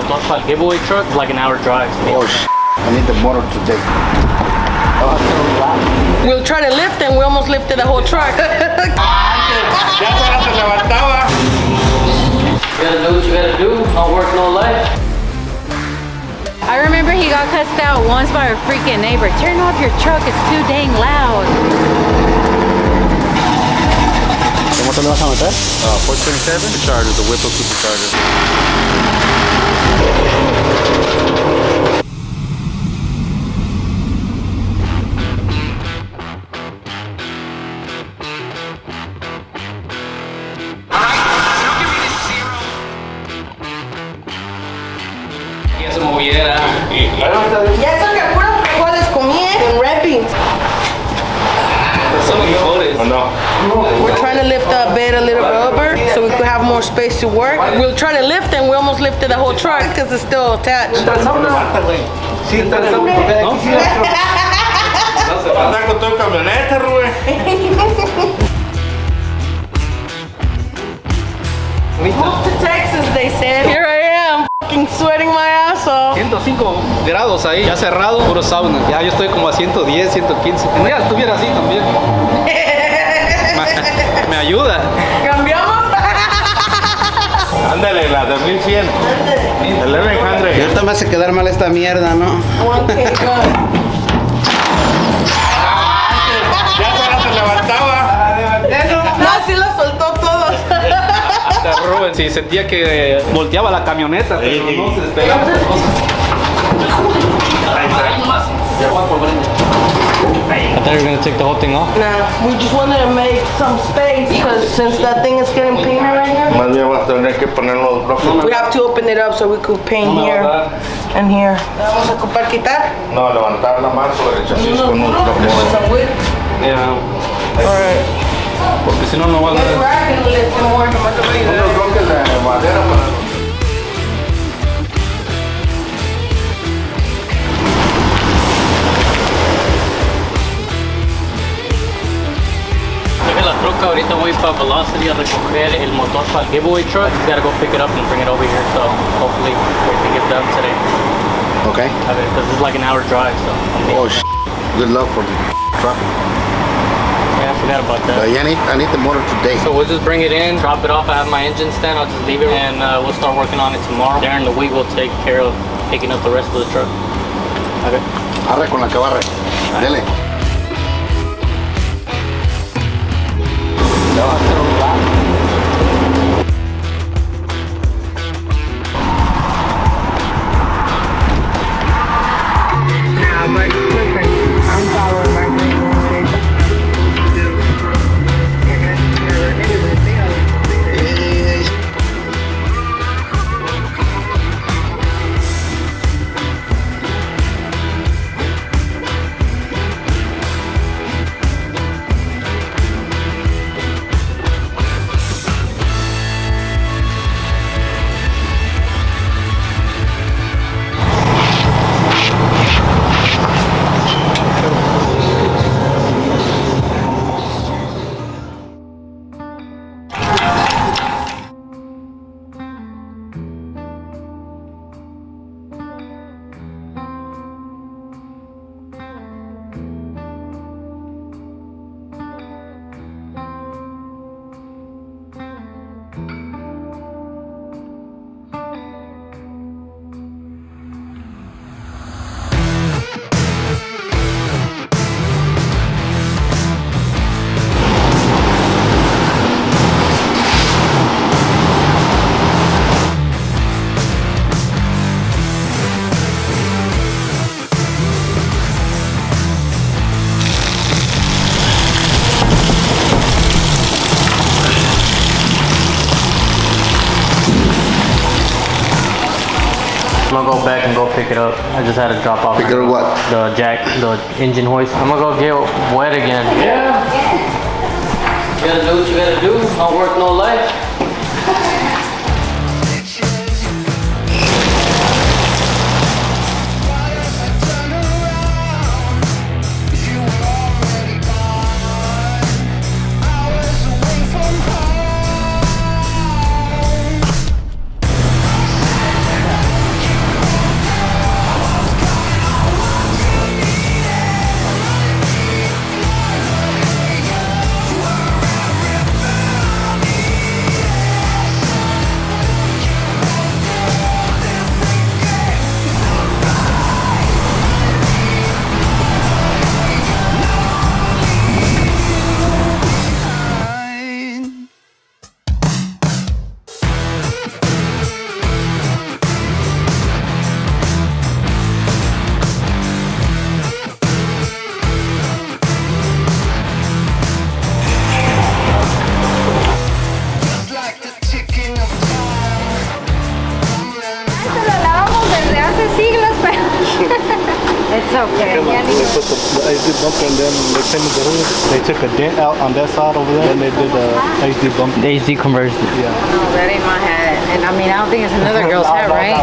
motor para el giveaway truck. It's like an hour drive. Oh shit. I need the motor today. We'll try to lift and we almost lifted the whole truck. Ya solo se levantaba. You gotta do what you gotta do. No work, no life. I remember he got cussed out once by a freaking neighbor. Turn off your truck, it's too dang loud. ¿Cómo te lo vas a meter? 427 Supercharger, the Whipple Supercharger. Y eso moviera. Ya eso que puros frijoles comían and rapping. So many photos. Oh no. We're trying to lift the bed a little over so we could have more space to work. We'll try to lift and we almost lifted the whole truck because it's still attached. Sí, está bien. Anda con tu camioneta, Rubén. Move to Texas, they said. Here I am, fucking sweating my ass off. 105 grados ahí, ya cerrado, puro sauna. Ya yo estoy como a 110, 115. Ya estuviera así también. Me ayuda. ¿Cambiamos? Ándale, la de 1100. 1100. Y ahorita me hace quedar mal esta mierda, ¿no? Okay, good. Ya solo se levantaba. No, sí lo soltó todo. Hasta Rubén, sí, sentía que volteaba la camioneta, pero no se despegaba. I thought you were gonna take the whole thing off. Nah, we just wanted to make some space because since that thing is getting painted right here, Más bien vas a tener que poner los bloques. we have to open it up so we could paint here and here. Vamos a ocupar quitar. No, levantarla más sobre el chasis con unos bloques. Some wood. Yeah, Alright. porque si no, no va a Maybe I can lift more. Unos bloques de madera para... Dejé la troca, ahorita voy para Velocity a recoger el motor para el giveaway truck. Gotta go pick it up and bring it over here, so hopefully we can get done today. Okay. I mean, because it's like an hour drive, so. Oh shit. Good luck for the truck. Yeah, I forgot about that. But yeah, I need the motor today. So we'll just bring it in, drop it off. I have my engine stand, I'll just leave it, and we'll start working on it tomorrow. During the week, we'll take care of picking up the rest of the truck. Okay. Arre con la que barre. Dele. I'm gonna go back and go pick it up. I just had to drop off. Pick it up what? The jack, the engine hoist. I'm gonna go get wet again. Yeah. You gotta do what you gotta do. No work, no life. desde hace siglos, pero it's okay. Ya ni- They put the HD bumper and then they painted the hood. They took a dent out on that side over there and they did the HD bumper. The HD conversion. Yeah. No, that ain't my hat. And I mean, I don't think it's another girl's hat, right?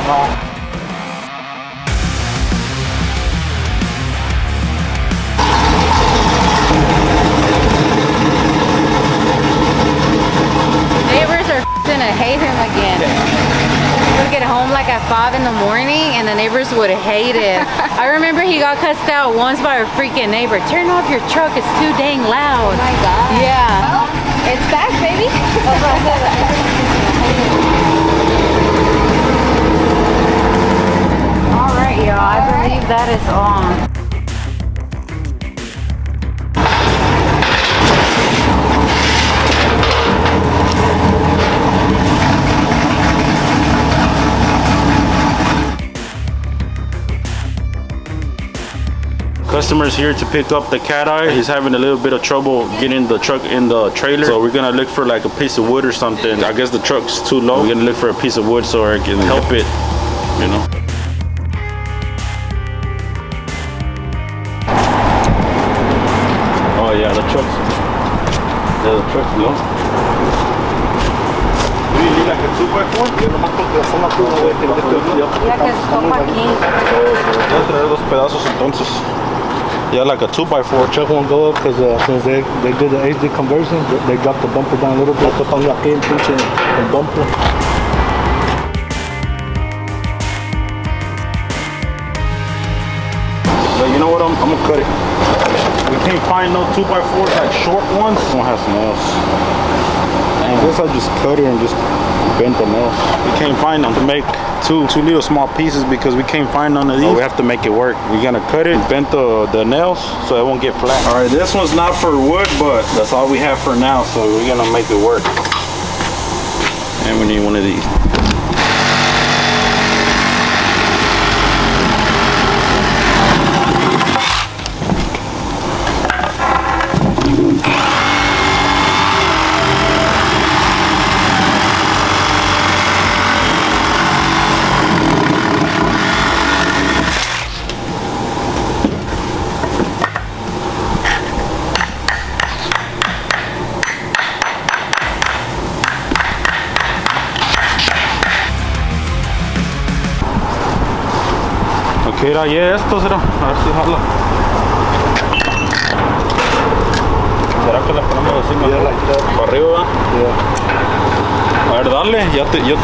Neighbors are gonna hate him again. He would get home like at 5 in the morning and the neighbors would hate it. I remember he got cussed out once by a freaking neighbor. Turn off your truck, it's too dang loud. Oh my god. Yeah. Well, it's back, baby. Alright, y'all, I believe that is on. Customer's here to pick up the cat eye. He's having a little bit of trouble getting the truck in the trailer. So we're gonna look for like a piece of wood or something. I guess the truck's too low. We're gonna look for a piece of wood so I can help it, you know. Oh yeah, the truck's low. Do you need like a 2x4? Yeah, because copa aquí. Voy a traer dos pedazos entonces. Yeah, like a 2x4. Truck won't go up because since they did the HD conversion, they dropped the bumper down a little bit. Put on aquí el pinche el bumper. But you know what? I'm gonna cut it. We can't find no 2x4s like short ones. I'm gonna have some else. I guess I'll just cut it and just bend the nails. We can't find them to make two little small pieces because we can't find none of these. So we have to make it work. We're gonna cut it, bend the nails so it won't get flat. All right, this one's not for wood, but that's all we have for now. So we're gonna make it work. And we need one of these. ¿Qué era? ¿Y esto será? A ver si jala. ¿Será que la ponemos así mejor? ¿Para arriba? A ver, dale, yo te digo.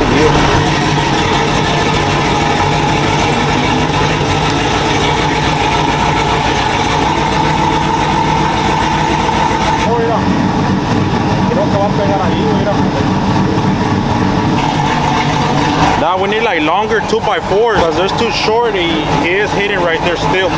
Mira. Creo que va a pegar ahí, mira. Now we need like longer 2x4s because there's too short. He is hitting right there still.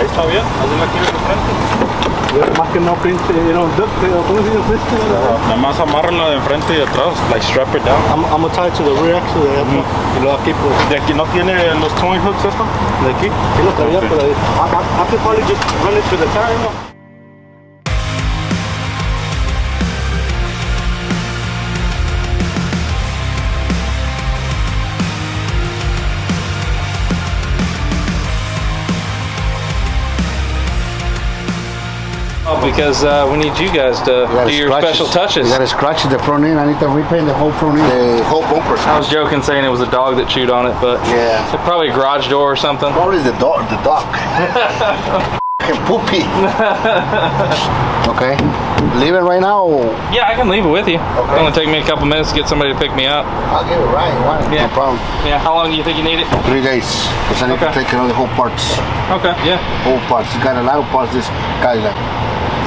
Está bien, hazle aquí en frente. Más que no pinche, ¿cómo se dice? Nada más amárrala de enfrente y de atrás, like strap it down. I'm gonna tie it to the rear axle. Y luego aquí pues. ¿De aquí no tiene los towing hooks esto? De aquí. Sí lo traía, Okay. pero I could probably just run it to the car, you know? Because we need you guys to do your special touches. You gotta scratch the front end. I need to repaint the whole front end. The whole bumper. I was joking saying it was a dog that chewed on it, but Yeah. it's probably a garage door or something. Probably the dog. The dog. Poopy. Okay. Leave it right now. Or Yeah, I can leave it with you. It's gonna take me a couple minutes to get somebody to pick me up. I'll give it right. Why? Yeah. No problem. Yeah, how long do you think you need it? 3 days. Because I need to Okay. take care of the whole parts. Okay, yeah. Whole parts. You got a lot of parts. This Cadillac.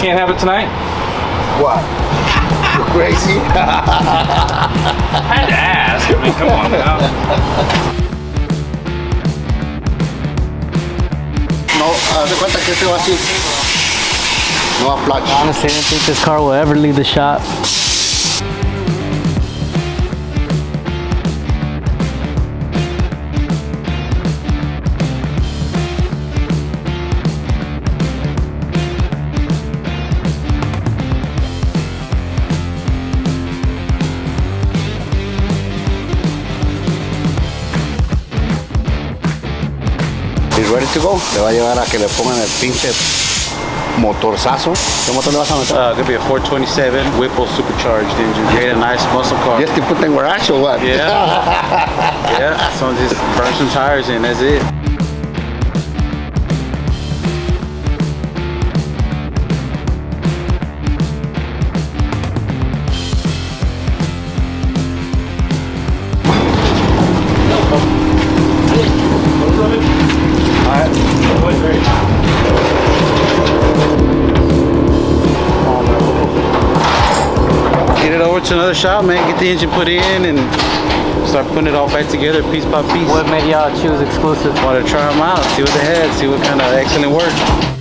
Can't have it tonight? What? crazy. I had to ask. I mean, come on now. No, haz de cuenta que este va así. No va flash. Honestly, I don't think this car will ever leave the shop. He's ready to go. Le va a llevar a que le pongan el pinche motorzazo. ¿Qué motor le vas a meter? Could be a 427 Whipple supercharged engine. Get a nice muscle car. ¿Y este puta en garage o what? Yeah. Yeah. So just burn some tires in. That's it. Get it over to another shop, man. Get the engine put in and start putting it all back together piece by piece. What made y'all choose exclusive? Want to try them out, see what they had, see what kind of excellent work.